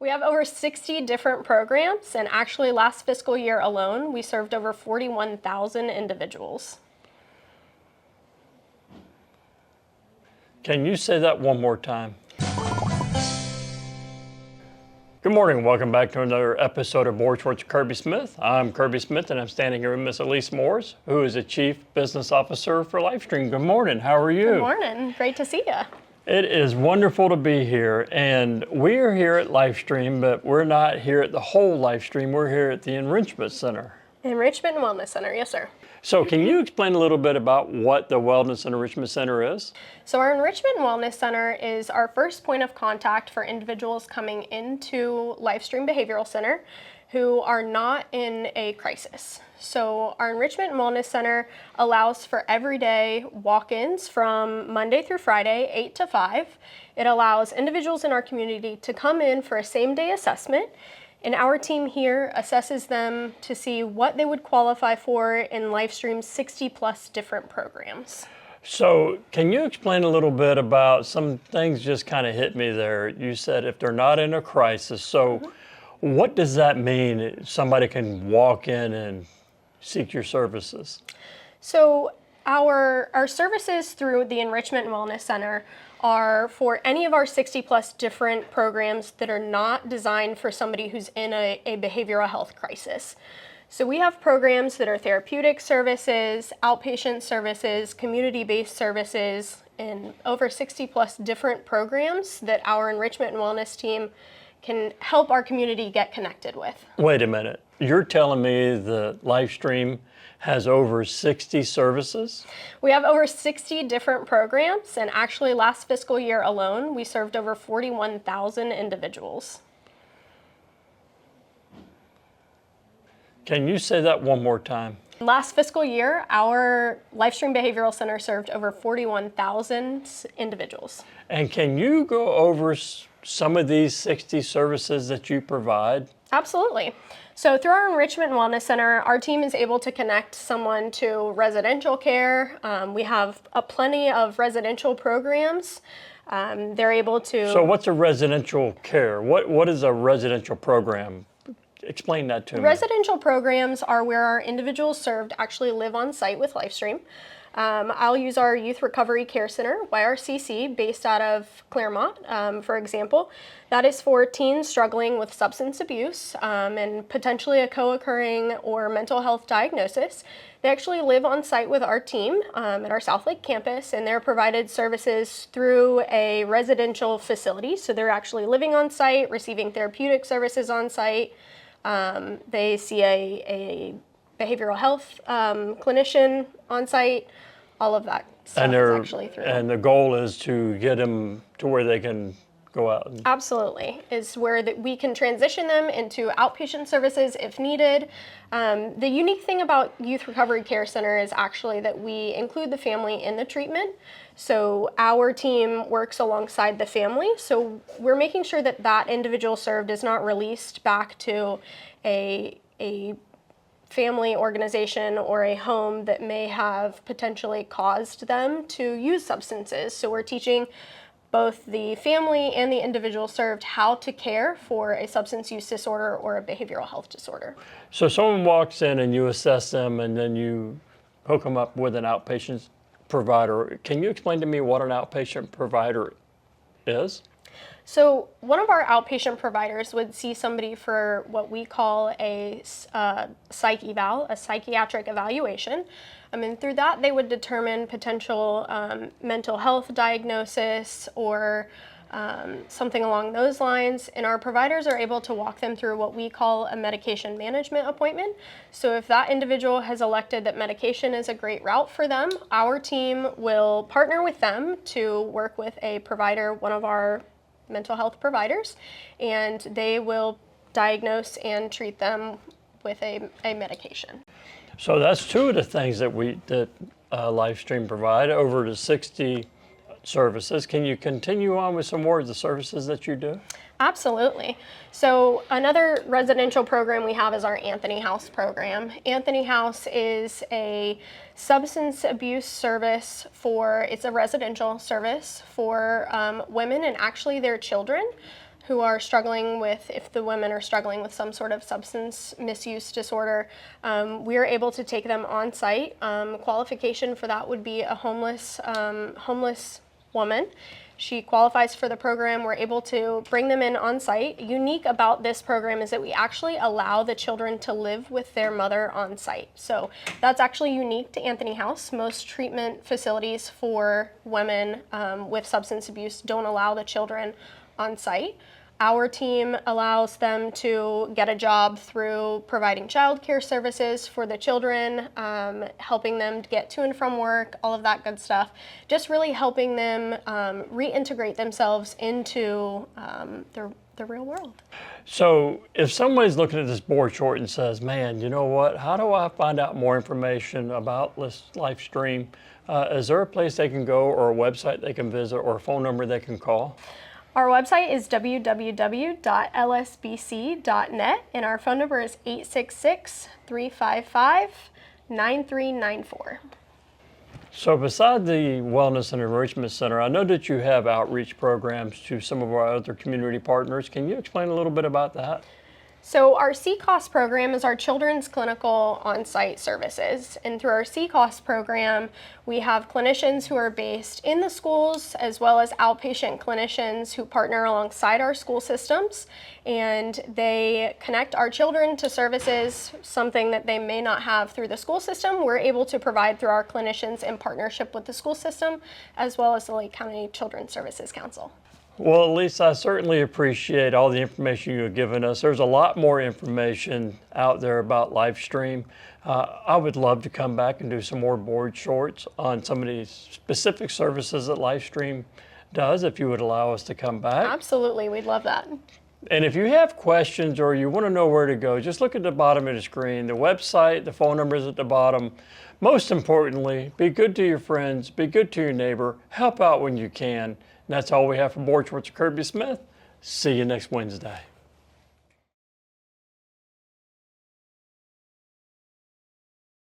We have over 60 different programs, and actually last fiscal year alone, we served over 41,000 individuals. Can you say that one more time? Good morning, welcome back to another episode of Board Shorts with Kirby Smith. I'm Kirby Smith and I'm standing here with Miss Alise Morris, who is the Chief Business Officer for LifeStream. Good morning, how are you? Good morning, great to see you. It is wonderful to be here, and we are here at LifeStream, but we're not here at the whole LifeStream, we're here at the Enrichment Center. Enrichment and Wellness Center, yes sir. So can you explain a little bit about what the Wellness and Enrichment Center is? So our Enrichment and Wellness Center is our first point of contact for individuals coming into LifeStream Behavioral Center who are not in a crisis. So our Enrichment and Wellness Center allows for everyday walk-ins from Monday through Friday, 8 to 5. It allows individuals in our community to come in for a same-day assessment, and our team here assesses them to see what they would qualify for in LifeStream's 60+ different programs. So can you explain a little bit about some things just kind of hit me there? You said if they're not in a crisis. So what does that mean? Somebody can walk in and seek your services? So our services through the Enrichment and Wellness Center are for any of our 60+ different programs that are not designed for somebody who's in a behavioral health crisis. So we have programs that are therapeutic services, outpatient services, community-based services, and over 60+ different programs that our Enrichment and Wellness team can help our community get connected with. Wait a minute. You're telling me the LifeStream has over 60 services? We have over 60 different programs, and actually last fiscal year alone, we served over 41,000 individuals. Can you say that one more time? Last fiscal year, our LifeStream Behavioral Center served over 41,000 individuals. And can you go over some of these 60 services that you provide? Absolutely. So through our Enrichment and Wellness Center, our team is able to connect someone to residential care. We have plenty of residential programs. They're able to... So what's a residential care? What is a residential program? Explain that to me. Residential programs are where our individuals served actually live on site with LifeStream. I'll use our Youth Recovery Care Center, YRCC, based out of Claremont, for example. That is for teens struggling with substance abuse and potentially a co-occurring or mental health diagnosis. They actually live on site with our team at our South Lake campus, and they're provided services through a residential facility. So they're actually living on site, receiving therapeutic services on site. They see a behavioral health clinician on site, all of that stuff is actually through. And the goal is to get them to where they can go out. Absolutely, is where we can transition them into outpatient services if needed. The unique thing about Youth Recovery Care Center is actually that we include the family in the treatment. So our team works alongside the family. So we're making sure that that individual served is not released back to a family organization or a home that may have potentially caused them to use substances. So we're teaching both the family and the individual served how to care for a substance use disorder or a behavioral health disorder. So someone walks in and you assess them and then you hook them up with an outpatient provider. Can you explain to me what an outpatient provider is? So one of our outpatient providers would see somebody for what we call a psych eval, a psychiatric evaluation. And through that, they would determine potential mental health diagnosis or something along those lines. And our providers are able to walk them through what we call a medication management appointment. So if that individual has elected that medication is a great route for them, our team will partner with them to work with a provider, one of our mental health providers, and they will diagnose and treat them with a medication. So that's two of the things that LifeStream provide, over the 60 services. Can you continue on with some more of the services that you do? Absolutely. So another residential program we have is our Anthony House program. Anthony House is a substance abuse service it's a residential service for women and actually their children who are struggling with, if the women are struggling with some sort of substance misuse disorder, we are able to take them on site. Qualification for that would be a homeless woman. She qualifies for the program. We're able to bring them in on site. Unique about this program is that we actually allow the children to live with their mother on site. So that's actually unique to Anthony House. Most treatment facilities for women with substance abuse don't allow the children on site. Our team allows them to get a job through providing childcare services for the children, helping them to get to and from work, all of that good stuff. Just really helping them reintegrate themselves into the real world. So if somebody's looking at this board short and says, man, you know what, how do I find out more information about LifeStream? Is there a place they can go or a website they can visit or a phone number they can call? Our website is www.lsbc.net, and our phone number is 866-355-9394. So beside the Wellness and Enrichment Center, I know that you have outreach programs to some of our other community partners. Can you explain a little bit about that? So our CCOS program is our children's clinical on-site services. And through our CCOS program, we have clinicians who are based in the schools as well as outpatient clinicians who partner alongside our school systems. And they connect our children to services, something that they may not have through the school system. We're able to provide through our clinicians in partnership with the school system, as well as the Lake County Children's Services Council. Well, Alise, I certainly appreciate all the information you've given us. There's a lot more information out there about LifeStream. I would love to come back and do some more board shorts on some of these specific services that LifeStream does, if you would allow us to come back. Absolutely, we'd love that. And if you have questions or you want to know where to go, just look at the bottom of the screen. The website, the phone number is at the bottom. Most importantly, be good to your friends, be good to your neighbor, help out when you can. And that's all we have for Board Shorts with Kirby Smith. See you next Wednesday.